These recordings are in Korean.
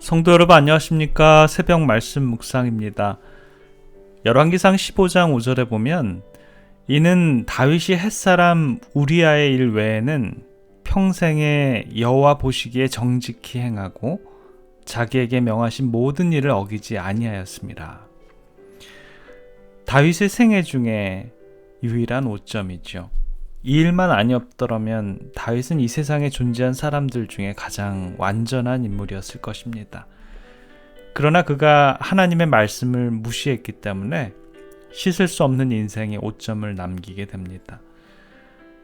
성도 여러분 안녕하십니까? 새벽 말씀 묵상입니다. 열왕기상 15장 5절에 보면 이는 다윗이 햇사람 우리아의 일 외에는 평생에 여호와 보시기에 정직히 행하고 자기에게 명하신 모든 일을 어기지 아니하였습니다. 다윗의 생애 중에 유일한 오점이죠. 이 일만 아니었더라면 다윗은 이 세상에 존재한 사람들 중에 가장 완전한 인물이었을 것입니다. 그러나 그가 하나님의 말씀을 무시했기 때문에 씻을 수 없는 인생에 오점을 남기게 됩니다.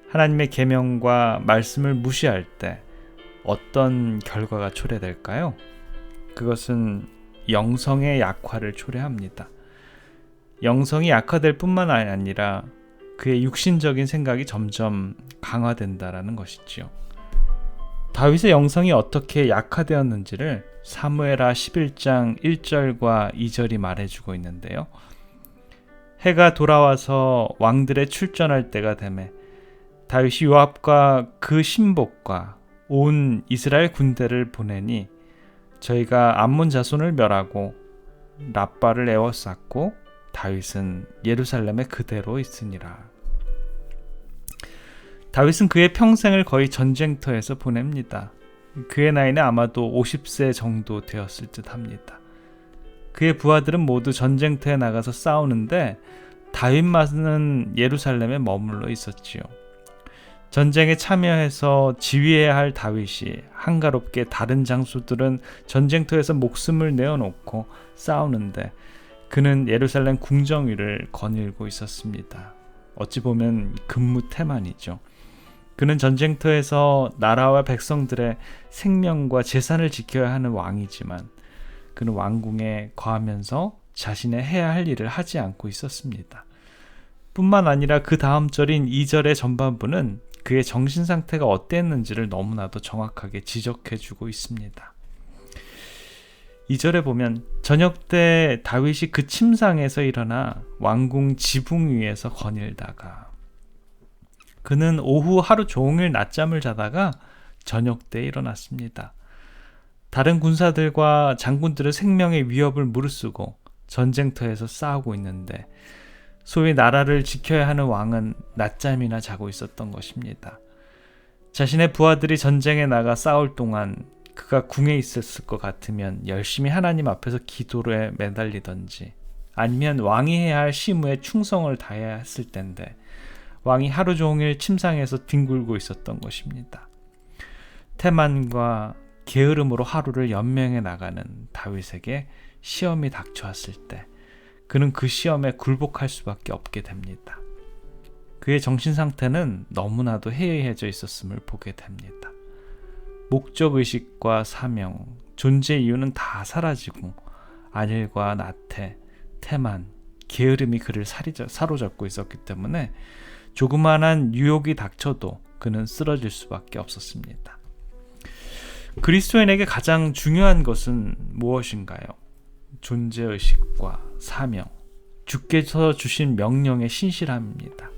하나님의 계명과 말씀을 무시할 때 어떤 결과가 초래될까요? 그것은 영성의 약화를 초래합니다. 영성이 약화될 뿐만 아니라 그의 육신적인 생각이 점점 강화된다라는 것이지요. 다윗의 영성이 어떻게 약화되었는지를 사무엘하 11장 1절과 2절이 말해주고 있는데요. 해가 돌아와서 왕들의 출전할 때가 되매 다윗이 요압과 그 신복과 온 이스라엘 군대를 보내니 저희가 암몬 자손을 멸하고 랍바를 에워쌌고 다윗은 예루살렘에 그대로 있으니라. 다윗은 그의 평생을 거의 전쟁터에서 보냅니다. 그의 나이는 아마도 50세 정도 되었을 듯 합니다. 그의 부하들은 모두 전쟁터에 나가서 싸우는데 다윗만은 예루살렘에 머물러 있었지요. 전쟁에 참여해서 지휘해야 할 다윗이 한가롭게 다른 장수들은 전쟁터에서 목숨을 내어놓고 싸우는데 그는 예루살렘 궁정위를 거닐고 있었습니다. 어찌 보면 근무 태만이죠. 그는 전쟁터에서 나라와 백성들의 생명과 재산을 지켜야 하는 왕이지만 그는 왕궁에 거하면서 자신의 해야 할 일을 하지 않고 있었습니다. 뿐만 아니라 그 다음 절인 2절의 전반부는 그의 정신 상태가 어땠는지를 너무나도 정확하게 지적해주고 있습니다. 2절에 보면 저녁 때 다윗이 그 침상에서 일어나 왕궁 지붕 위에서 거닐다가 그는 오후 하루 종일 낮잠을 자다가 저녁 때 일어났습니다. 다른 군사들과 장군들의 생명의 위협을 무릅쓰고 전쟁터에서 싸우고 있는데 소위 나라를 지켜야 하는 왕은 낮잠이나 자고 있었던 것입니다. 자신의 부하들이 전쟁에 나가 싸울 동안 그가 궁에 있었을 것 같으면 열심히 하나님 앞에서 기도에 매달리던지 아니면 왕이 해야 할 시무에 충성을 다해야 했을 텐데 왕이 하루 종일 침상에서 뒹굴고 있었던 것입니다. 태만과 게으름으로 하루를 연명해 나가는 다윗에게 시험이 닥쳐왔을 때 그는 그 시험에 굴복할 수밖에 없게 됩니다. 그의 정신 상태는 너무나도 해이해져 있었음을 보게 됩니다. 목적의식과 사명, 존재 이유는 다 사라지고 안일과 나태, 태만, 게으름이 그를 사로잡고 있었기 때문에 조그만한 유혹이 닥쳐도 그는 쓰러질 수밖에 없었습니다. 그리스도인에게 가장 중요한 것은 무엇인가요? 존재의식과 사명, 주께서 주신 명령의 신실함입니다.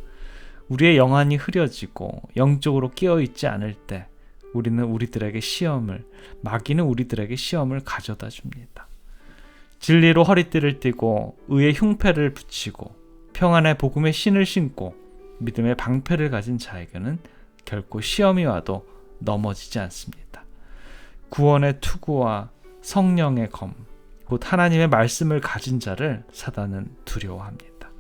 우리의 영안이 흐려지고 영적으로 깨어있지 않을 때 마귀는 우리들에게 시험을 가져다 줍니다. 진리로 허리띠를 띠고 의의 흉패를 붙이고 평안의 복음의 신을 신고 믿음의 방패를 가진 자에게는 결코 시험이 와도 넘어지지 않습니다. 구원의 투구와 성령의 검, 곧 하나님의 말씀을 가진 자를 사단은 두려워합니다.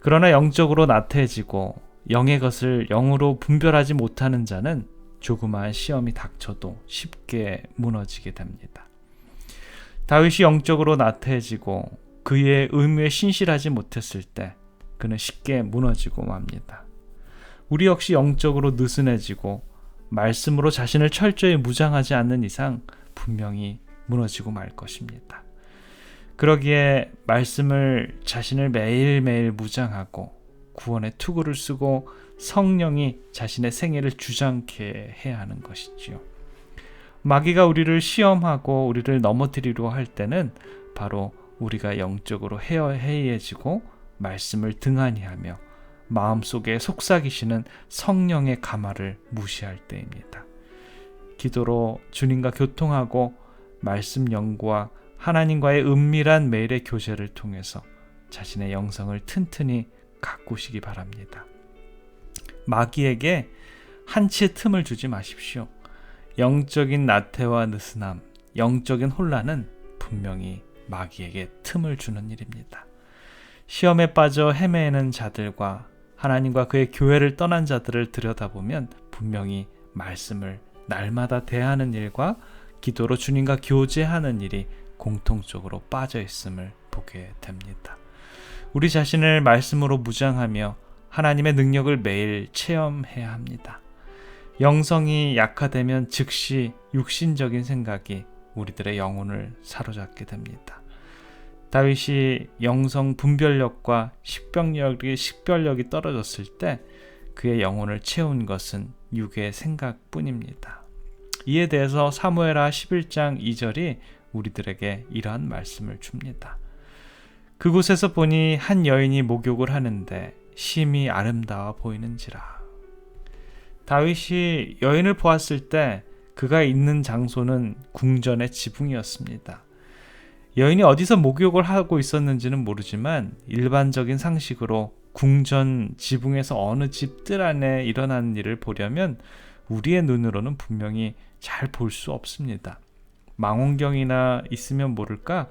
그러나 영적으로 나태해지고 영의 것을 영으로 분별하지 못하는 자는 조그마한 시험이 닥쳐도 쉽게 무너지게 됩니다. 다윗이 영적으로 나태해지고 그의 의무에 신실하지 못했을 때 그는 쉽게 무너지고 맙니다. 우리 역시 영적으로 느슨해지고 말씀으로 자신을 철저히 무장하지 않는 이상 분명히 무너지고 말 것입니다. 그러기에 말씀을 자신을 매일매일 무장하고 구원의 투구를 쓰고 성령이 자신의 생애를 주장케 해야 하는 것이지요. 마귀가 우리를 시험하고 우리를 넘어뜨리려 할 때는 바로 우리가 영적으로 해이해지고 말씀을 등한히 하며 마음속에 속삭이시는 성령의 가마를 무시할 때입니다. 기도로 주님과 교통하고 말씀 연구와 하나님과의 은밀한 매일의 교제를 통해서 자신의 영성을 튼튼히 가꾸시기 바랍니다. 마귀에게 한치의 틈을 주지 마십시오. 영적인 나태와 느슨함, 영적인 혼란은 분명히 마귀에게 틈을 주는 일입니다. 시험에 빠져 헤매는 자들과 하나님과 그의 교회를 떠난 자들을 들여다보면 분명히 말씀을 날마다 대하는 일과 기도로 주님과 교제하는 일이 공통적으로 빠져 있음을 보게 됩니다. 우리 자신을 말씀으로 무장하며 하나님의 능력을 매일 체험해야 합니다. 영성이 약화되면 즉시 육신적인 생각이 우리들의 영혼을 사로잡게 됩니다. 다윗이 영성 분별력과 식별력이 떨어졌을 때 그의 영혼을 채운 것은 육의 생각뿐입니다. 이에 대해서 사무엘하 11장 2절이 우리들에게 이러한 말씀을 줍니다. 그곳에서 보니 한 여인이 목욕을 하는데 심히 아름다워 보이는지라. 다윗이 여인을 보았을 때 그가 있는 장소는 궁전의 지붕이었습니다. 여인이 어디서 목욕을 하고 있었는지는 모르지만 일반적인 상식으로 궁전 지붕에서 어느 집 뜰 안에 일어나는 일을 보려면 우리의 눈으로는 분명히 잘 볼 수 없습니다. 망원경이나 있으면 모를까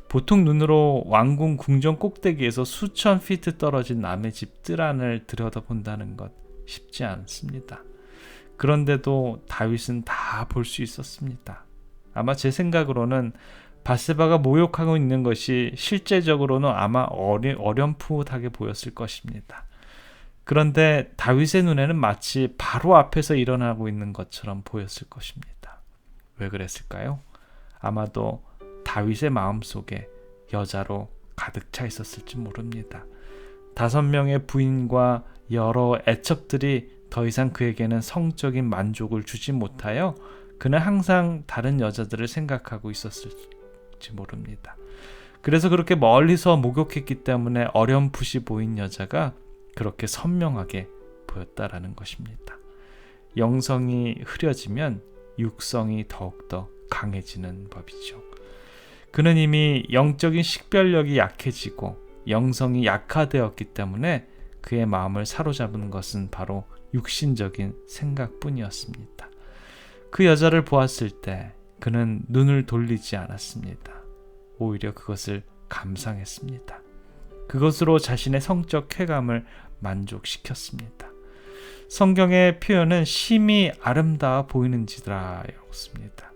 보통 눈으로 왕궁 궁전 꼭대기에서 수천 피트 떨어진 남의 집 뜰 안을 들여다본다는 것 쉽지 않습니다. 그런데도 다윗은 다 볼 수 있었습니다. 아마 제 생각으로는 밧세바가 모욕하고 있는 것이 실제적으로는 아마 어렴풋하게 보였을 것입니다. 그런데 다윗의 눈에는 마치 바로 앞에서 일어나고 있는 것처럼 보였을 것입니다. 왜 그랬을까요? 아마도 다윗의 마음속에 여자로 가득 차 있었을지 모릅니다. 5명의 부인과 여러 애첩들이 더 이상 그에게는 성적인 만족을 주지 못하여 그는 항상 다른 여자들을 생각하고 있었을지 모릅니다. 그래서 그렇게 멀리서 목욕했기 때문에 어렴풋이 보인 여자가 그렇게 선명하게 보였다라는 것입니다. 영성이 흐려지면 육성이 더욱더 강해지는 법이죠. 그는 이미 영적인 식별력이 약해지고 영성이 약화되었기 때문에 그의 마음을 사로잡은 것은 바로 육신적인 생각뿐이었습니다. 그 여자를 보았을 때 그는 눈을 돌리지 않았습니다. 오히려 그것을 감상했습니다. 그것으로 자신의 성적 쾌감을 만족시켰습니다. 성경의 표현은 심히 아름다워 보이는지라였습니다.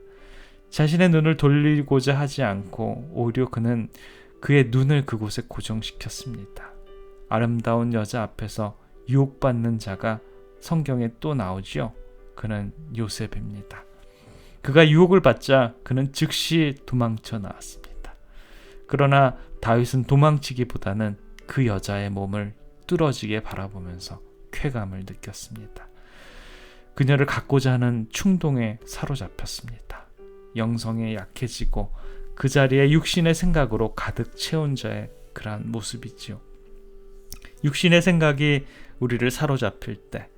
자신의 눈을 돌리고자 하지 않고 오히려 그는 그의 눈을 그곳에 고정시켰습니다. 아름다운 여자 앞에서 유혹받는 자가 성경에 또 나오죠. 그는 요셉입니다. 그가 유혹을 받자 그는 즉시 도망쳐 나왔습니다. 그러나 다윗은 도망치기보다는 그 여자의 몸을 뚫어지게 바라보면서 쾌감을 느꼈습니다. 그녀를 갖고자 하는 충동에 사로잡혔습니다. 영성에 약해지고 그 자리에 육신의 생각으로 가득 채운 자의 그러한 모습이지요. 육신의 생각이 우리를 사로잡힐 때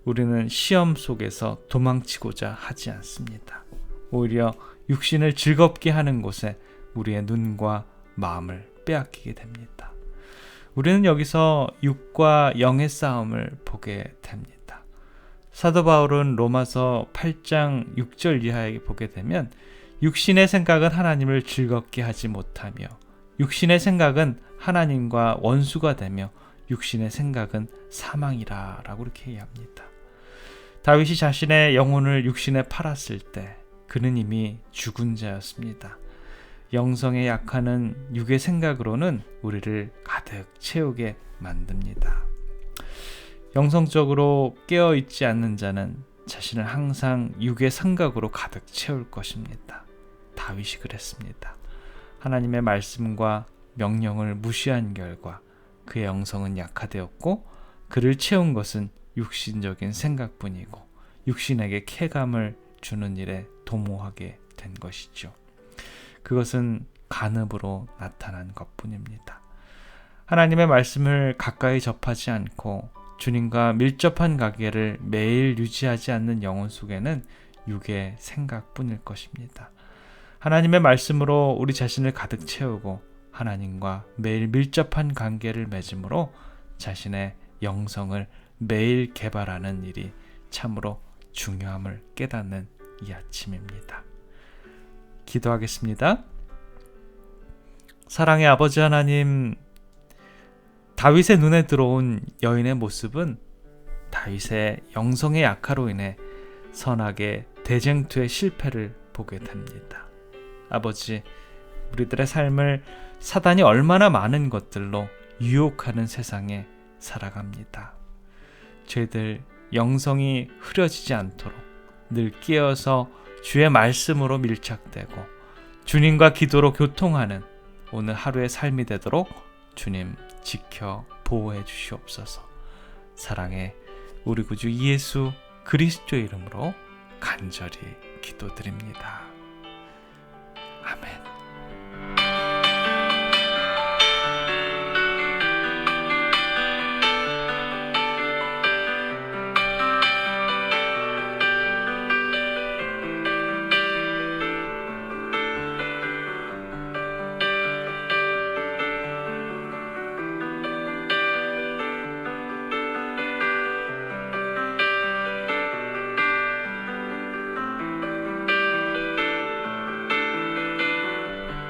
우리는 시험 속에서 도망치고자 하지 않습니다. 오히려 육신을 즐겁게 하는 곳에 우리의 눈과 마음을 빼앗기게 됩니다. 우리는 여기서 육과 영의 싸움을 보게 됩니다. 사도 바울은 로마서 8장 6절 이하에 보게 되면 육신의 생각은 하나님을 즐겁게 하지 못하며 육신의 생각은 하나님과 원수가 되며 육신의 생각은 사망이라 라고 이렇게 이해합니다. 다윗이 자신의 영혼을 육신에 팔았을 때 그는 이미 죽은 자였습니다. 영성에 약하는 육의 생각으로는 우리를 가득 채우게 만듭니다. 영성적으로 깨어있지 않는 자는 자신을 항상 육의 생각으로 가득 채울 것입니다. 다윗이 그랬습니다. 하나님의 말씀과 명령을 무시한 결과 그의 영성은 약화되었고 그를 채운 것은 육신적인 생각뿐이고 육신에게 쾌감을 주는 일에 도모하게 된 것이죠. 그것은 간음으로 나타난 것뿐입니다. 하나님의 말씀을 가까이 접하지 않고 주님과 밀접한 관계를 매일 유지하지 않는 영혼 속에는 육의 생각뿐일 것입니다. 하나님의 말씀으로 우리 자신을 가득 채우고 하나님과 매일 밀접한 관계를 맺음으로 자신의 영성을 매일 개발하는 일이 참으로 중요함을 깨닫는 이 아침입니다. 기도하겠습니다. 사랑의 아버지 하나님, 다윗의 눈에 들어온 여인의 모습은 다윗의 영성의 약화로 인해 선악의 대쟁투의 실패를 보게 됩니다. 아버지, 우리들의 삶을 사단이 얼마나 많은 것들로 유혹하는 세상에 살아갑니다. 죄들 영성이 흐려지지 않도록 늘 깨어서 주의 말씀으로 밀착되고 주님과 기도로 교통하는 오늘 하루의 삶이 되도록 주님 지켜 보호해 주시옵소서. 사랑의 우리 구주 예수 그리스도의 이름으로 간절히 기도드립니다. 아멘.